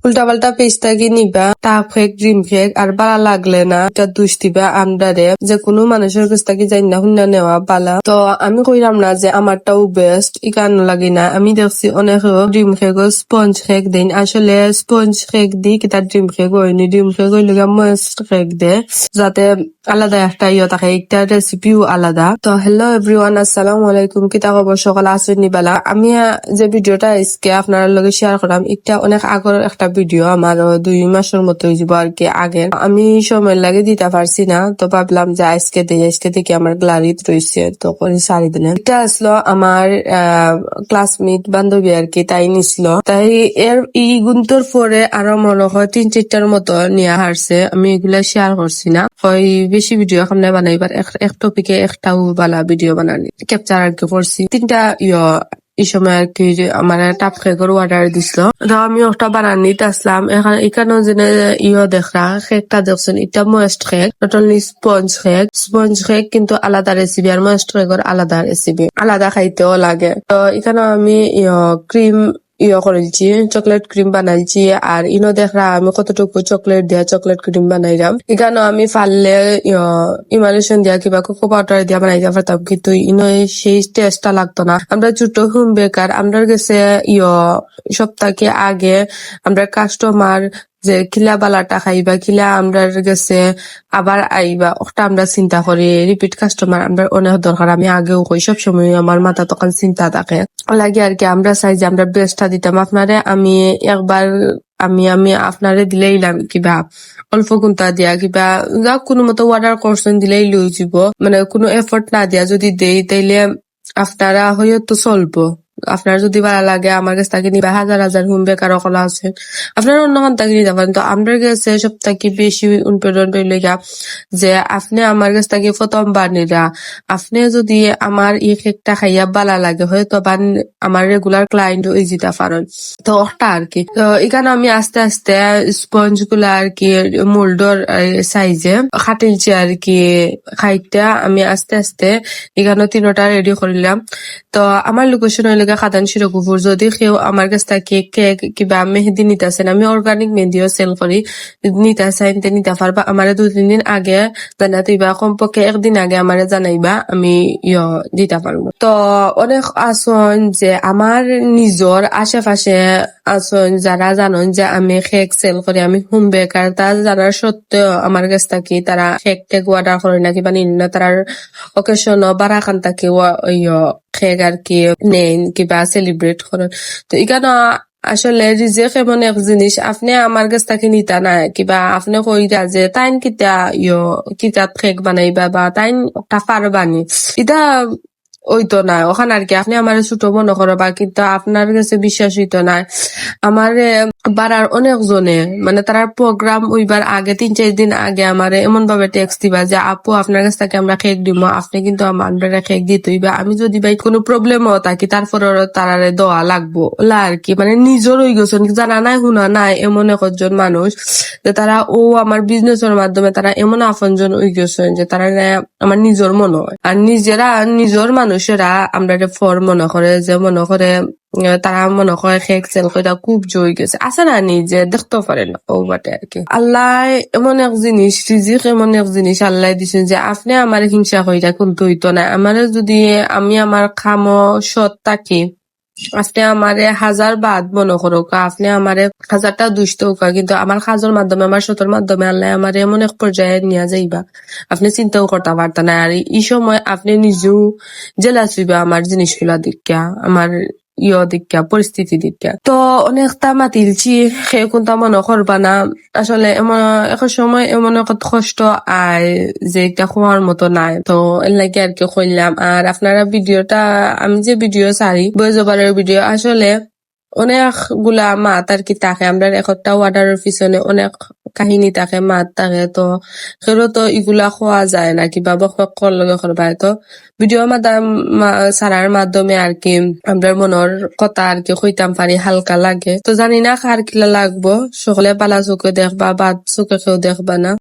উল্টা পাল্টা পেজ থাকি নিবা, টাপ খেক ড্রিম খেক আর বালা লাগলে না এটা দুষ দিবা আমরারে, যে কোনো মানুষের কাছ থেকে যাই না হুন্না নেওয়া বালা। তো আমি কইরাম না যে আমারটাও বেস্ট ইকান লাগি না। আমি দেখছি অনেক ড্রিম খেক স্পঞ্জ খেক দেন, আসলে স্পঞ্জ খেক দি কিতা ড্রিম খেক হয়নি, ড্রিম খেক হইলে ময়েস্ট খেক দে, যাতে আলাদা একটা থাকে, একটা রেসিপিও আলাদা। তো হ্যালো এভরিওয়ান, আসসালামু আলাইকুম, কিতা খবর সকাল আছেন নিবালা। আমি যে ভিডিওটা আজকে আপনার লগে শেয়ার করাম, এটা অনেক আগর একটা ভিডিও, আমার 2 মাসের মতো হইব আর কি আগে। আমি সময় লাগে দিতে পারছি না, তো ভাবলাম যে আজকে দেখি আমার গ্লারিত রয়েছে, তো করে সারি দিলেন। এটা আসলো আমার ক্লাসমেট বান্ধবী আর কি, তাই নিছিল। তাই এর এই গুন্তর পরে আরো মনে হয় 3-4টার মতো নিয়ে হারছে, আমি এগুলা শেয়ার করছি না। হয় বেশি ভিডিও সামনে বানাইবার এক টপিকে একটাও বালা ভিডিও বানানি ক্যাপচার আর কি করছি। 3টা এই সময় আর কি আমার টাপ কেকের অর্ডার দিছিল, তো আমি একটা বানানিতে আসলাম। এখানে যেন দেখরা কেকটা দেখছেন, এটা moist cake, not only sponge cake কিন্তু আলাদা রেসিপি, আর ময়েস্ট কেকের আলাদা রেসিপি, আলাদা খাইতেও লাগে। তো এখানে আমি ক্রিম করেছি, চকলেট ক্রিম বানাইছি, আর ইনো দেখরা আমি কতটুকু চকলেট দিয়া চকলেট ক্রিম বানাইলাম। এখানে আমি পারলে ইমালেশন দিয়া কিবা কোকো পাউডার দিয়া বানাইতে পারতাম, কিন্তু ইনো সেই টেস্টটা লাগতো না। আমরা ছোট হোম বেকার, আমরা গেছে সপ্তাহে আগে আমরা কাস্টমার যে কিলা বালাটা খাইবা, কিলা আমরা গেছে আবার আইবা, ওটা আমরা চিন্তা করি। রিপিট কাস্টমার আমরা অনেক দরকার, আমি আগেও কই, সবসময় আমার মাথা তখন চিন্তা থাকে লাগে আর কি। আমরা চাই যে আমরা বেস্টটা দিতাম আপনারে। আমি একবার আমি আপনারে দিলেইলাম কিবা অল্প গুন্তা দিয়া কিবা কোনো মতো অর্ডার করছেন দিলেই লই যাব, মানে কোনো এফোর্ট না দিয়া যদি দেই তাইলে আপনারা হয়তো চলবো। আপনার যদি ভালো লাগে আমার কাছ থেকে নিবা, হাজার হোম বেকার কলা আছে, আপনারা অন্য খান থেকে নিতে পারেন। তো আমার কাছে সব থেকে বেশি ইম্পর্টেন্ট হইলে যে আপনি আমার কাছ থেকে প্রথমবার নিরা, আপনি যদি আমার এই কেকটা খাইয়া ভালো লাগে হয়তো আমার রেগুলার ক্লায়েন্ট হয়ে যেতে পারেন। তো ওটা আর কি। তো এখানে আমি আস্তে আস্তে স্পঞ্জ গুলা আর কি মোল্ডর সাইজে খাটিলছি আর কি খাইটা, আমি আস্তে আস্তে এখানে 3টা রেডি করলাম। তো আমার লোকেশন হইলে খাদান শিরকুপুর, যদি কেউ আমার কাছ থেকে কেক কিবা মেহেদি নিতে আসেন, আমি অর্গানিক মেহেদিও সেল করি, নিতে চাইন নিতে পারবা। আমার 2-3 দিন আগে জানাইবা, কমপক্ষে 1 দিন আগে আমার জানাইবা, আমি দিতে পারবো। তো অনেক আসন যে আমার নিজর আশেপাশে আসন যারা জানেন যে আমি কেক সেল করি, আমি হোম বেকার, তার জানার সত্ত্বেও আমার কাছ থেকে তারা কেক টেক অর্ডার করে না কিবা নিন না, তার অকেশন বারাখান থেকে কেক আর কি নেন কিবা সেলিব্রেট করেন। তো এখানে আসলে রিজেক এমন এক জিনিস, আপনি আমার কাছ থেকে নিতা নাই কিবা আপনি কইরা যে তাইন কিতা কেক বানাইবা বা তাইন একটা পারবানি, এটা ওইতো না ওখানে আর কি। আপনি আমার ছোট মনে করবা, কিন্তু আপনার কাছে বিশ্বাস হইতো না। আমার বাড়ার অনেক জনে মানে তারা প্রোগ্রাম ওইবার আগে 3-4 দিন আগে আমার এমন ভাবে টেক্সট দিবা যে আপু আপনার কাছ থেকে আমরা কেক দিব, আপনি কিন্তু আমার কেক দিতে হইবে। আমি যদি ভাই কোনো প্রবলেমও থাকি তারপরে তারারে দেওয়া লাগবো ওলা আর কি। মানে নিজের হয়ে গেছেন, জানা নাই শুনা নাই এমন একজন মানুষ যে তারা আমার বিজনেসের মাধ্যমে তারা এমন আপনজন হয়ে গেছেন যে তারা আমার নিজের মনে হয়। আর নিজের মানুষেরা আমরা ফর মনে করে, যে মনে করে তারা মনে করে কেক সেল করে খুব জয় গেছে, আছে না নিজে দেখতে পারে না ও বাটে আর কি। আল্লাহ এমন এক জিনিস, রিজিক এমন এক জিনিস আল্লাহ দিছেন যে আপনি আমার হিংসা কইরা কিন্তু হইতো না। আমার যদি আমি আমার খামো সৎ থাকি, আপনি আমারে 1000 বাদ মনে করো, আপনি আমারে 1000টা দুষ্ট হোক, কিন্তু আমার কাজের মাধ্যমে আমার সতর মাধ্যমে আল্লাহ আমার এমন এক পর্যায়ে নিয়ে যাইবা আপনি চিন্তাও করতে পারতেন না। আর এই সময় আপনি নিজেও জেলাস হইবা আমার জিনিসগুলা দিকা, আমার দিকা পরিস্থিতি দিকা। তো অনেকটা মাতিলছি সে কোনটা মনে করবা না। আসলে এমন এক সময় এমন এক কষ্ট আয় যে এটা খোয়ার মতো নাই, তো এর লাগে আর কি কইলাম। আর আপনারা ভিডিওটা, আমি যে ভিডিও সারি বই জবারের ভিডিও, আসলে অনেক গুলা মাত আর কি থাকে, আমরা একটা অর্ডারের পিছনে অনেক কাহিনী থাকে, মাত থাকে। তো সেগুলো তো এগুলা খোয়া যায় না কিবা বক লগে করবা। তো ভিডিও সারার মাধ্যমে আর কি আমরা মনের কথা আর কি কইতাম পারি, হালকা লাগে। তো জানি না কার কিলা লাগবো, সকলে পালা চোখে দেখবা বা চোখে কেউ দেখবা না।